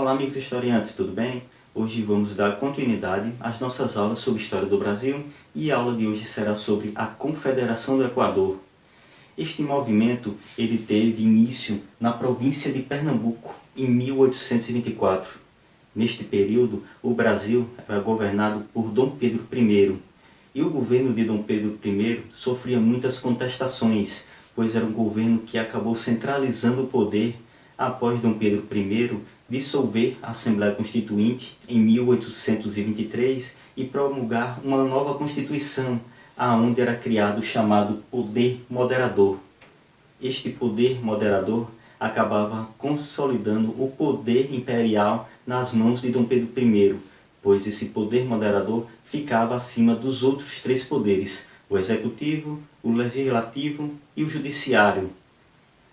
Olá amigos historiantes, tudo bem? Hoje vamos dar continuidade às nossas aulas sobre História do Brasil e a aula de hoje será sobre a Confederação do Equador. Este movimento ele teve início na província de Pernambuco em 1824. Neste período, o Brasil era governado por Dom Pedro I e o governo de Dom Pedro I sofria muitas contestações, pois era um governo que acabou centralizando o poder após Dom Pedro I dissolver a Assembleia Constituinte em 1823 e promulgar uma nova Constituição, aonde era criado o chamado Poder Moderador. Este Poder Moderador acabava consolidando o poder imperial nas mãos de Dom Pedro I, pois esse Poder Moderador ficava acima dos outros três poderes, o Executivo, o Legislativo e o Judiciário.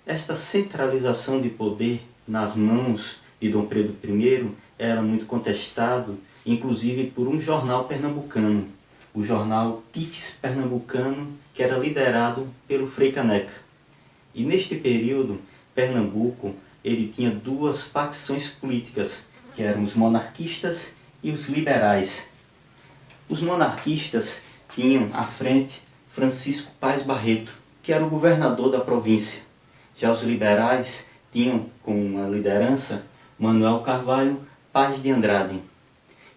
Esta centralização de poder nas mãos de Dom Pedro I era muito contestado, inclusive por um jornal pernambucano, o jornal Tifes Pernambucano, que era liderado pelo Frei Caneca. E neste período, Pernambuco ele tinha duas facções políticas, que eram os monarquistas e os liberais. Os monarquistas tinham à frente Francisco Paz Barreto, que era o governador da província. Já os liberais tinham como liderança Manuel Carvalho Paz de Andrade.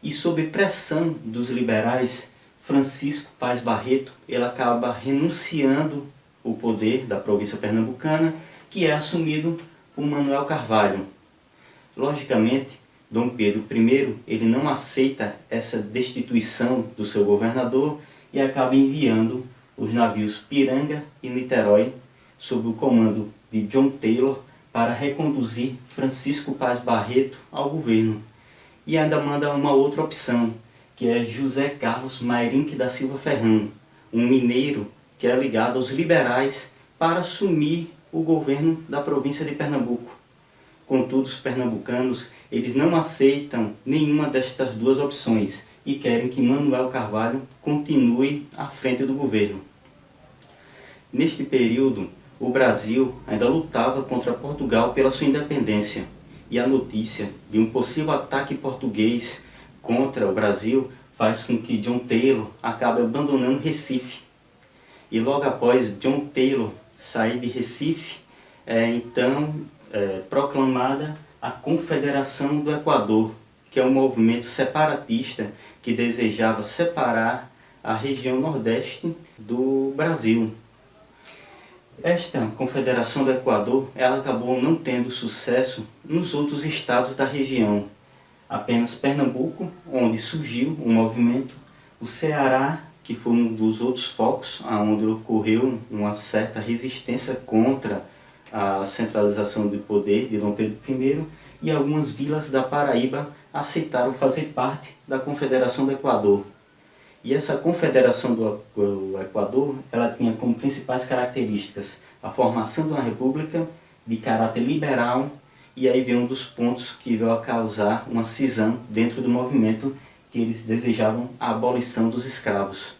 E sob pressão dos liberais, Francisco Paz Barreto ele acaba renunciando o poder da província pernambucana, que é assumido por Manuel Carvalho. Logicamente, Dom Pedro I ele não aceita essa destituição do seu governador e acaba enviando os navios Piranga e Niterói sob o comando de John Taylor para reconduzir Francisco Paz Barreto ao governo. E ainda manda uma outra opção, que é José Carlos Mairinque da Silva Ferrão, um mineiro que é ligado aos liberais, para assumir o governo da província de Pernambuco. Contudo, os pernambucanos eles não aceitam nenhuma destas duas opções e querem que Manuel Carvalho continue à frente do governo. Neste período, o Brasil ainda lutava contra Portugal pela sua independência, e a notícia de um possível ataque português contra o Brasil faz com que John Taylor acabe abandonando Recife. E logo após John Taylor sair de Recife, proclamada a Confederação do Equador, que é um movimento separatista que desejava separar a região nordeste do Brasil. Esta Confederação do Equador ela acabou não tendo sucesso nos outros estados da região. Apenas Pernambuco, onde surgiu o movimento, o Ceará, que foi um dos outros focos onde ocorreu uma certa resistência contra a centralização do poder de Dom Pedro I, e algumas vilas da Paraíba aceitaram fazer parte da Confederação do Equador. E essa Confederação do Equador ela tinha como principais características a formação de uma república de caráter liberal, e aí vem um dos pontos que veio a causar uma cisão dentro do movimento, que eles desejavam a abolição dos escravos.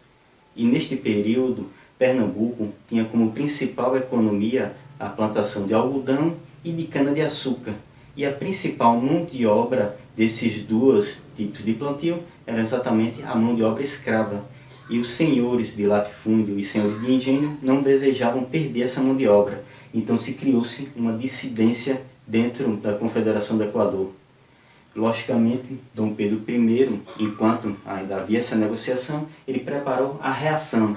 E neste período, Pernambuco tinha como principal economia a plantação de algodão e de cana-de-açúcar, e a principal mão de obra desses dois tipos de plantio era exatamente a mão de obra escrava. E os senhores de latifúndio e senhores de engenho não desejavam perder essa mão de obra. Então se criou-se uma dissidência dentro da Confederação do Equador. Logicamente, Dom Pedro I, enquanto ainda havia essa negociação, ele preparou a reação.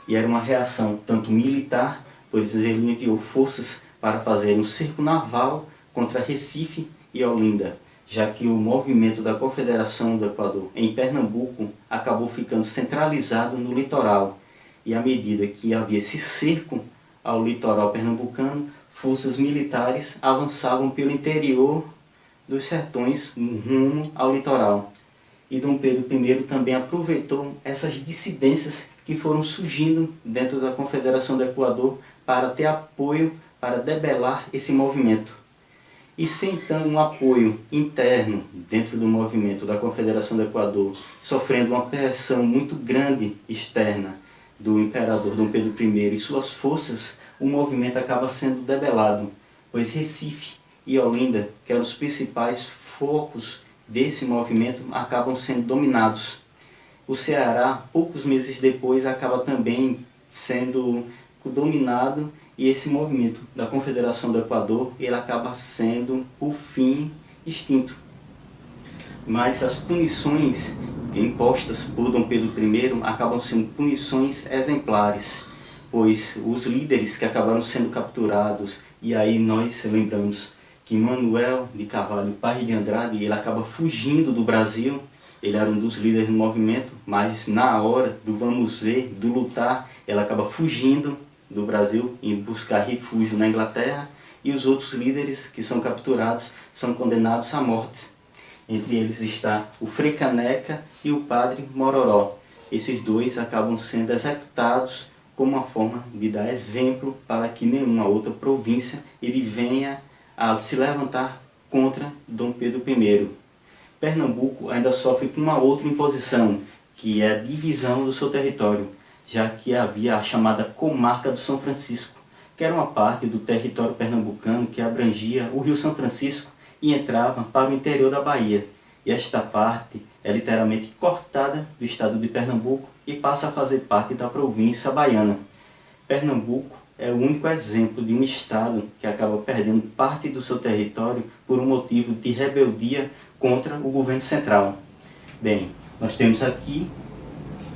E era uma reação tanto militar, pois ele enviou forças para fazer um cerco naval contra Recife e Olinda, já que o movimento da Confederação do Equador em Pernambuco acabou ficando centralizado no litoral. E à medida que havia esse cerco ao litoral pernambucano, forças militares avançavam pelo interior dos sertões rumo ao litoral. E Dom Pedro I também aproveitou essas dissidências que foram surgindo dentro da Confederação do Equador para ter apoio para debelar esse movimento. E sem então um apoio interno dentro do movimento da Confederação do Equador, sofrendo uma pressão muito grande externa do imperador Dom Pedro I e suas forças, o movimento acaba sendo debelado, pois Recife e Olinda, que eram os principais focos desse movimento, acabam sendo dominados. O Ceará, poucos meses depois, acaba também sendo dominado, e esse movimento da Confederação do Equador ele acaba sendo, por fim, extinto. Mas as punições impostas por Dom Pedro I acabam sendo punições exemplares, pois os líderes que acabaram sendo capturados, e aí nós lembramos que Manuel de Carvalho Paes de Andrade, ele acaba fugindo do Brasil. Ele era um dos líderes do movimento, mas na hora do vamos ver, do lutar, ele acaba fugindo do Brasil e buscar refúgio na Inglaterra, e os outros líderes que são capturados são condenados à morte. Entre eles está o Frei Caneca e o Padre Mororó. Esses dois acabam sendo executados como uma forma de dar exemplo para que nenhuma outra província ele venha a se levantar contra Dom Pedro I. Pernambuco ainda sofre com uma outra imposição, que é a divisão do seu território, já que havia a chamada Comarca do São Francisco, que era uma parte do território pernambucano que abrangia o Rio São Francisco e entrava para o interior da Bahia. E esta parte é literalmente cortada do estado de Pernambuco e passa a fazer parte da província baiana. Pernambuco é o único exemplo de um estado que acaba perdendo parte do seu território por um motivo de rebeldia contra o governo central. Bem, nós temos aqui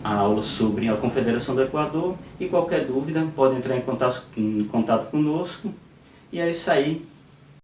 a aula sobre a Confederação do Equador, e qualquer dúvida pode entrar em contato conosco. E é isso aí.